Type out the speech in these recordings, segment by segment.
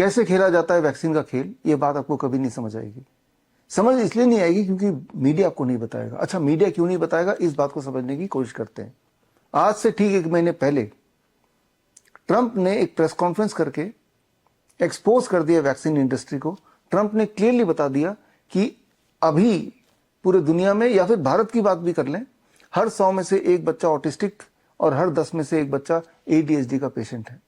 कैसे खेला जाता है वैक्सीन का खेल, ये बात आपको कभी नहीं समझ आएगी। समझ इसलिए नहीं आएगी क्योंकि मीडिया आपको नहीं बताएगा। अच्छा, मीडिया क्यों नहीं बताएगा, इस बात को समझने की कोशिश करते हैं। आज से ठीक 1 महीने पहले ट्रंप ने एक प्रेस कॉन्फ्रेंस करके एक्सपोज कर दिया वैक्सीन इंडस्ट्री को। ट्रंप ने क्लियरली बता दिया कि अभी पूरे दुनिया में, या फिर भारत की बात भी कर लें, हर 100 में से एक बच्चा ऑटिस्टिक और हर 10 में से एक बच्चा ADHD का पेशेंट है।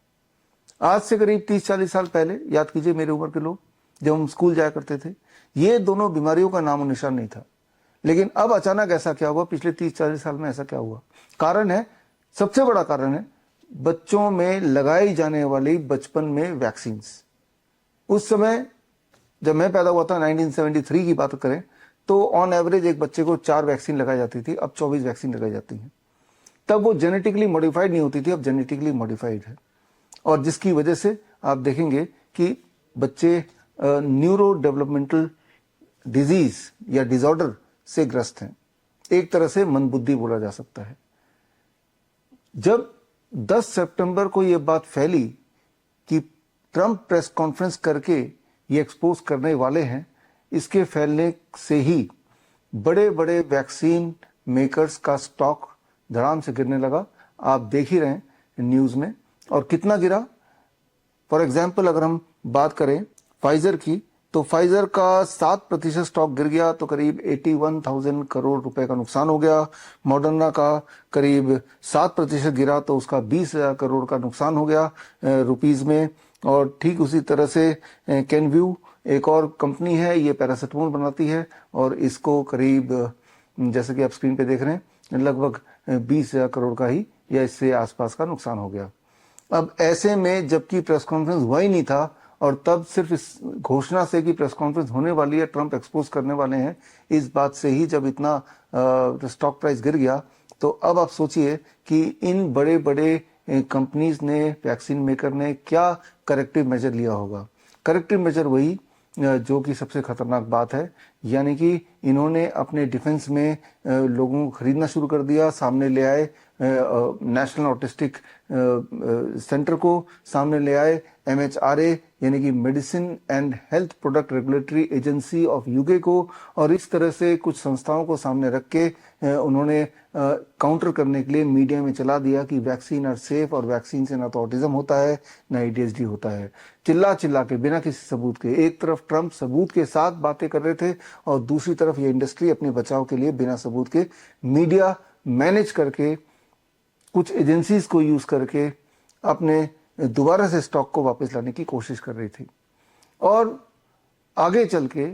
आज से करीब 30-40 साल पहले, याद कीजिए मेरी उम्र के लोग, जब हम स्कूल जाया करते थे, ये दोनों बीमारियों का नामो निशान नहीं था। लेकिन अब अचानक ऐसा क्या हुआ, पिछले 30-40 साल में ऐसा क्या हुआ? कारण है, सबसे बड़ा कारण है, बच्चों में लगाई जाने वाली बचपन में वैक्सीन। उस समय जब मैं पैदा हुआ था, 1973 की बात करें, तो ऑन एवरेज एक बच्चे को 4 वैक्सीन लगाई जाती थी, अब 24 वैक्सीन लगाई जाती हैं। तब वो जेनेटिकली मॉडिफाइड नहीं होती थी, अब जेनेटिकली मॉडिफाइड है। और जिसकी वजह से आप देखेंगे कि बच्चे न्यूरो डेवलपमेंटल डिजीज या डिसऑर्डर से ग्रस्त हैं। एक तरह से मंदबुद्धि बोला जा सकता है। जब 10 सितंबर को यह बात फैली कि ट्रंप प्रेस कॉन्फ्रेंस करके ये एक्सपोज करने वाले हैं, इसके फैलने से ही बड़े बड़े वैक्सीन मेकर्स का स्टॉक धड़ाम से गिरने लगा। आप देख ही रहे हैं न्यूज में। और कितना गिरा? फॉर एग्जाम्पल अगर हम बात करें फाइजर की, तो फाइजर का 7% स्टॉक गिर गया, तो करीब 81,000 करोड़ रुपए का नुकसान हो गया। मॉडर्ना का करीब 7% गिरा, तो उसका 20,000 करोड़ का नुकसान हो गया रुपीज में। और ठीक उसी तरह से कैनव्यू एक और कंपनी है, ये पैरासिटामोल बनाती है, और इसको करीब, जैसे कि आप स्क्रीन पे देख रहे हैं, लगभग 20,000 करोड़ का ही या इससे आसपास का नुकसान हो गया। अब ऐसे में जबकि प्रेस कॉन्फ्रेंस हुआ ही नहीं था, और तब सिर्फ इस घोषणा से कि प्रेस कॉन्फ्रेंस होने वाली है, ट्रंप एक्सपोज करने वाले हैं, इस बात से ही जब इतना स्टॉक प्राइस गिर गया, तो अब आप सोचिए कि इन बड़े बड़े कंपनीज ने, वैक्सीन मेकर ने क्या करेक्टिव मेजर लिया होगा। करेक्टिव मेजर वही जो कि सबसे खतरनाक बात है, यानी कि इन्होंने अपने डिफेंस में लोगों को खरीदना शुरू कर दिया। सामने ले आए नेशनल ऑटिस्टिक सेंटर को, सामने ले आए MHRA यानी कि medicine and health product regulatory agency of UK को, और इस तरह से कुछ संस्थाओं को सामने रख के उन्होंने काउंटर करने के लिए मीडिया में चला दिया कि वैक्सीन आर सेफ, और वैक्सीन से ना तो ऑटिज्म होता है ना ADHD होता है। चिल्ला चिल्ला के, बिना किसी सबूत के, एक तरफ ट्रंप सबूत के साथ बातें कर रहे थे, और दूसरी तरफ ये इंडस्ट्री अपने बचाव के लिए बिना सबूत के मीडिया मैनेज करके, कुछ एजेंसीज को यूज करके अपने दोबारा से स्टॉक को वापस लाने की कोशिश कर रही थी। और आगे चल के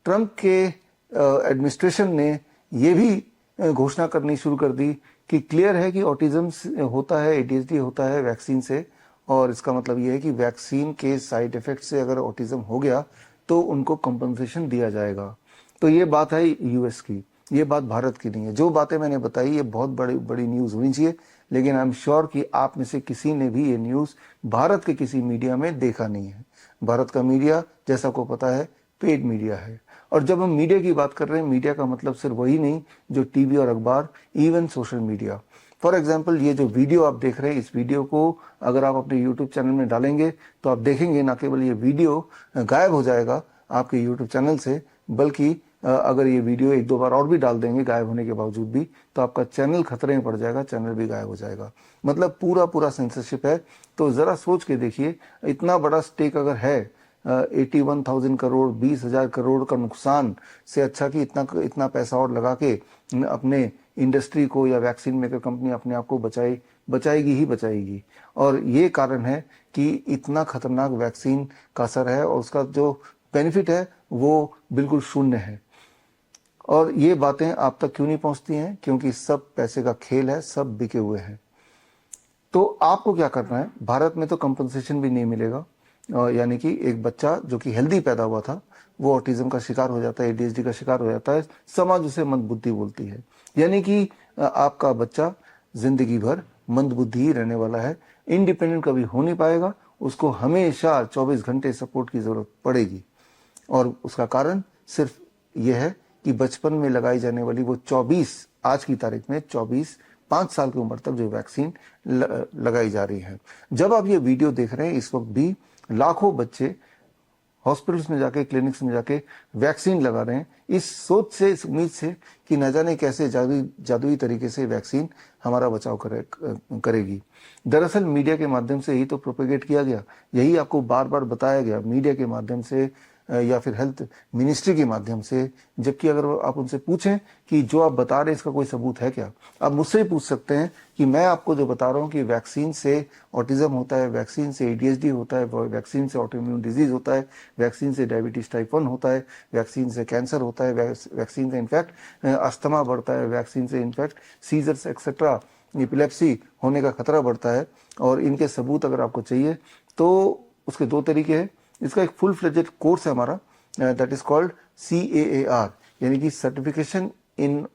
ट्रंप के एडमिनिस्ट्रेशन ने यह भी घोषणा करनी शुरू कर दी कि क्लियर है कि ऑटिज्म होता है, ADHD होता है वैक्सीन से, और इसका मतलब यह है कि वैक्सीन के साइड इफेक्ट से अगर ऑटिज्म हो गया तो उनको कंपनसेशन दिया जाएगा। तो ये बात है US की, ये बात भारत की नहीं है। जो बातें मैंने बताई ये बहुत बड़ी बड़ी न्यूज़ होनी चाहिए, लेकिन आई एम श्योर कि आप में से किसी ने भी ये न्यूज़ भारत के किसी मीडिया में देखा नहीं है। भारत का मीडिया, जैसा को पता है, पेड मीडिया है। और जब हम मीडिया की बात कर रहे हैं, मीडिया का मतलब सिर्फ वही नहीं जो टीवी और अखबार, even social media. For example, ये जो वीडियो आप देख रहे हैं, इस वीडियो को अगर आप अपने यूट्यूब चैनल में डालेंगे तो आप देखेंगे ना केवल ये वीडियो गायब हो जाएगा आपके यूट्यूब चैनल से, बल्कि अगर ये वीडियो 1-2 बार और भी डाल देंगे गायब होने के बावजूद भी, तो आपका चैनल खतरे में पड़ जाएगा, चैनल भी गायब हो जाएगा। मतलब पूरा सेंसरशिप है। तो जरा सोच के देखिए, इतना बड़ा स्टेक अगर है, 81,000 करोड़, 20,000 करोड़ का नुकसान से अच्छा कि इतना पैसा और लगा के अपने इंडस्ट्री को या वैक्सीन मेकर कंपनी अपने आप को बचाएगी ही बचाएगी। और ये कारण है कि इतना खतरनाक वैक्सीन का असर है, और उसका जो बेनिफिट है वो बिल्कुल शून्य है। और ये बातें आप तक क्यों नहीं पहुंचती हैं? क्योंकि सब पैसे का खेल है, सब बिके हुए हैं। तो आपको क्या करना है? भारत में तो कंपनसेशन भी नहीं मिलेगा, यानी कि एक बच्चा जो कि हेल्दी पैदा हुआ था वो ऑटिज्म का शिकार हो जाता है, ADHD का शिकार हो जाता है, समाज उसे मंदबुद्धि बोलती है। यानी कि आपका बच्चा जिंदगी भर मंदबुद्धि ही रहने वाला है, इंडिपेंडेंट कभी हो नहीं पाएगा, उसको हमेशा 24 घंटे सपोर्ट की जरूरत पड़ेगी। और उसका कारण सिर्फ यह है कि बचपन में लगाई जाने वाली वो 24, आज की तारीख में 24, 5 साल की उम्र तक जो वैक्सीन लगाई जा रही है। जब आप ये वीडियो देख रहे हैं, इस वक्त भी लाखों बच्चे हॉस्पिटल्स में जाके, क्लिनिक्स में जाके वैक्सीन लगा रहे हैं, इस सोच से, इस उम्मीद से कि न जाने कैसे जादुई तरीके से वैक्सीन हमारा बचाव करेगी। दरअसल मीडिया के माध्यम से ही तो प्रोपेगेट किया गया, यही आपको बार बार बताया गया मीडिया के माध्यम से या फिर हेल्थ मिनिस्ट्री के माध्यम से। जबकि अगर आप उनसे पूछें कि जो आप बता रहे हैं इसका कोई सबूत है क्या, आप मुझसे पूछ सकते हैं कि मैं आपको जो बता रहा हूँ कि वैक्सीन से ऑटिज्म होता है, वैक्सीन से एडीएचडी होता है, वैक्सीन से ऑटोइम्यून डिजीज होता है, वैक्सीन से डायबिटीज टाइप 1 होता है, वैक्सीन से कैंसर होता है, वैक्सीन से इनफैक्ट अस्थमा बढ़ता है, वैक्सीन से इनफैक्ट सीजर्स एक्सेट्रा एपिलेप्सी होने का खतरा बढ़ता है। और इनके सबूत अगर आपको चाहिए तो उसके दो तरीके हैं। इसका एक फुल फ्लेजेड कोर्स है हमारा, दैट इज कॉल्ड CAAR, यानी कि certification in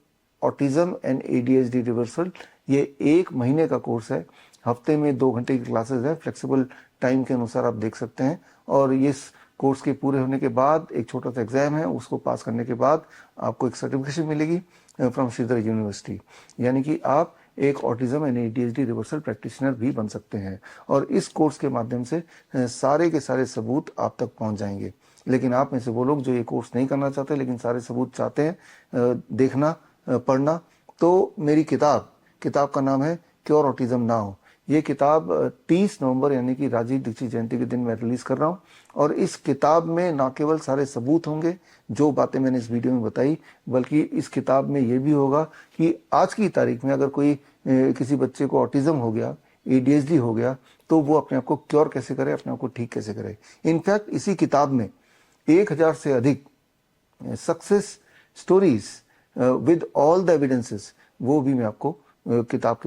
autism and ADHD reversal. ये 1 महीने का कोर्स है, हफ्ते में 2 घंटे की क्लासेस है, फ्लेक्सिबल टाइम के अनुसार आप देख सकते हैं। और इस कोर्स के पूरे होने के बाद एक छोटा सा एग्जाम है, उसको पास करने के बाद आपको एक सर्टिफिकेशन मिलेगी फ्रॉम श्रीधर यूनिवर्सिटी, यानी कि आप एक autism and ADHD reversal practitioner भी बन सकते हैं। और इस कोर्स के माध्यम से सारे के सारे सबूत आप तक पहुंच जाएंगे। लेकिन आप में से वो लोग जो ये कोर्स नहीं करना चाहते लेकिन सारे सबूत चाहते हैं देखना, पढ़ना, तो मेरी किताब का नाम है क्योर ऑटिज्म नाउ। ये किताब 30 नवंबर यानी कि राजीव दीक्षित जयंती के दिन मैं रिलीज कर रहा हूँ। और इस किताब में ना केवल सारे सबूत होंगे जो बातें मैंने इस वीडियो में बताई, बल्कि इस किताब में ये भी होगा कि आज की तारीख में अगर कोई किसी बच्चे को ऑटिज्म हो गया, ADHD हो गया, तो वो अपने आप को क्योर कैसे करे, अपने आप को ठीक कैसे करे। इनफैक्ट इसी किताब में 1000 से अधिक success stories with all the evidences, वो भी मैं आपको किताब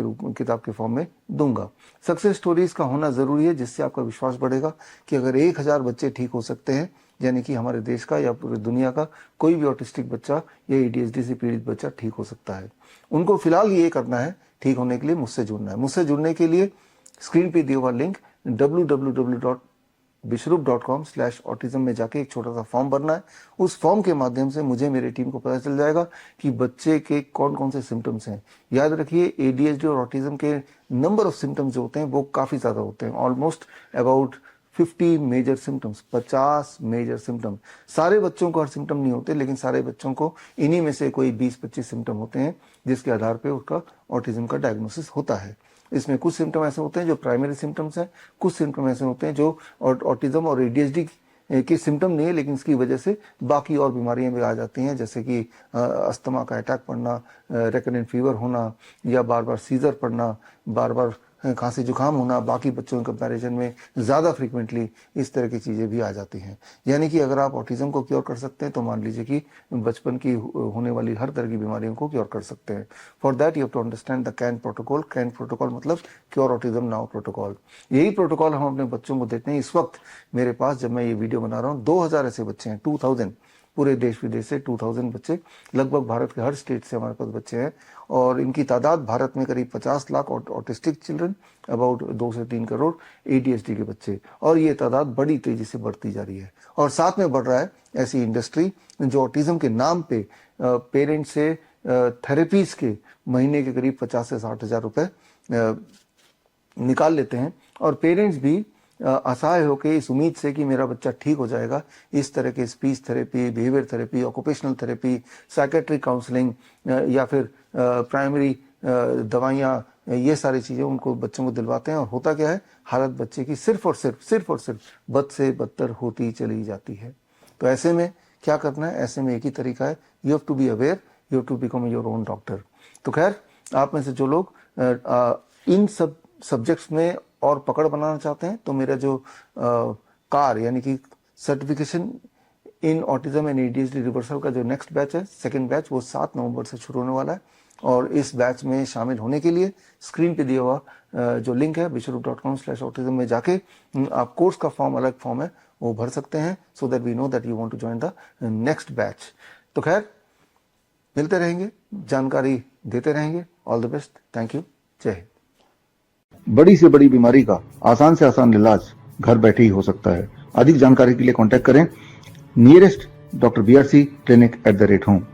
के फॉर्म में दूंगा। सक्सेस स्टोरीज का होना जरूरी है, जिससे आपका विश्वास बढ़ेगा कि अगर 1000 बच्चे ठीक हो सकते हैं, यानी कि हमारे देश का या पूरी दुनिया का कोई भी ऑटिस्टिक बच्चा या ADHD से पीड़ित बच्चा ठीक हो सकता है। उनको फिलहाल ये करना है, ठीक होने के लिए मुझसे जुड़ना है। मुझसे जुड़ने के लिए स्क्रीन पे दिया हुआ लिंक www.bishrup.com/autism में जाके एक छोटा सा फॉर्म भरना है। उस फॉर्म के माध्यम से मुझे, मेरी टीम को पता चल जाएगा कि बच्चे के कौन कौन से सिम्टम्स हैं। याद रखिए, ADHD और ऑटिज्म के नंबर ऑफ सिम्टम्स जो होते हैं वो काफी ज्यादा होते हैं, almost about 50 major symptoms, 50 major symptom. सारे बच्चों को हर सिम्टम नहीं होते, लेकिन सारे बच्चों को इन्हीं में से कोई 20-25 सिम्टम होते हैं जिसके आधार पे उसका ऑटिज्म का डायग्नोसिस होता है। इसमें कुछ सिम्टम ऐसे होते हैं जो प्राइमरी सिम्टम्स हैं, कुछ सिम्टम ऐसे होते हैं जो ऑटिज्म और ADHD के सिम्टम नहीं है, लेकिन इसकी वजह से बाकी और बीमारियां भी आ जाती हैं, जैसे कि अस्थमा का अटैक पड़ना, रेकरेंट फीवर होना, या बार बार सीजर पड़ना, बार बार खांसी जुकाम होना। बाकी बच्चों के कंपैरिजन में ज़्यादा फ्रीक्वेंटली इस तरह की चीज़ें भी आ जाती हैं। यानी कि अगर आप ऑटिज्म को क्योर कर सकते हैं तो मान लीजिए कि बचपन की होने वाली हर तरह की बीमारियों को क्योर कर सकते हैं। For that you have to understand the CAN protocol. CAN protocol मतलब क्योर ऑटिज्म नाउ प्रोटोकॉल। यही प्रोटोकॉल हम अपने बच्चों को देते हैं। इस वक्त मेरे पास, जब मैं ये वीडियो बना रहा हूँ, 2000 ऐसे बच्चे हैं, 2000 पूरे देश विदेश से 2000 बच्चे, लगभग भारत के हर स्टेट से हमारे पास बच्चे हैं। और इनकी तादाद भारत में करीब 50 लाख ऑटिस्टिक चिल्ड्रन, अबाउट 2 से 3 करोड़ ADHD के बच्चे, और ये तादाद बड़ी तेजी से बढ़ती जा रही है। और साथ में बढ़ रहा है ऐसी इंडस्ट्री जो ऑटिज्म के नाम पे पेरेंट्स से थेरेपीज के महीने के करीब 50 से 60 हजार रुपए निकाल लेते हैं। और पेरेंट्स भी असहाय होकर इस उम्मीद से कि मेरा बच्चा ठीक हो जाएगा, इस तरह के speech therapy, behaviour therapy, occupational therapy, psychiatric counselling या फिर प्राइमरी दवाइयाँ, ये सारी चीज़ें उनको, बच्चों को दिलवाते हैं। और होता क्या है, हालत बच्चे की सिर्फ और सिर्फ बद से बदतर होती चली जाती है। तो ऐसे में क्या करना है? ऐसे में एक ही तरीका है, you have to be aware, you have to become your own doctor. तो खैर, आप में से जो लोग इन सब सब्जेक्ट्स में और पकड़ बनाना चाहते हैं, तो मेरा जो कार यानी कि certification in autism and ADHD reversal का जो नेक्स्ट बैच है, सेकंड बैच, वो 7 नवंबर से शुरू होने वाला है। और इस बैच में शामिल होने के लिए स्क्रीन पे दिया हुआ जो लिंक है bishrup.com/autism में जाके आप कोर्स का फॉर्म, अलग फॉर्म है, वो भर सकते हैं, so that we know that you want to join the next batch. तो खैर, मिलते रहेंगे, जानकारी देते रहेंगे। All the best, thank you, जय हिंद। बड़ी से बड़ी बीमारी का आसान से आसान इलाज घर बैठे ही हो सकता है। अधिक जानकारी के लिए कांटेक्ट करें nearest doctor BRC clinic @ home.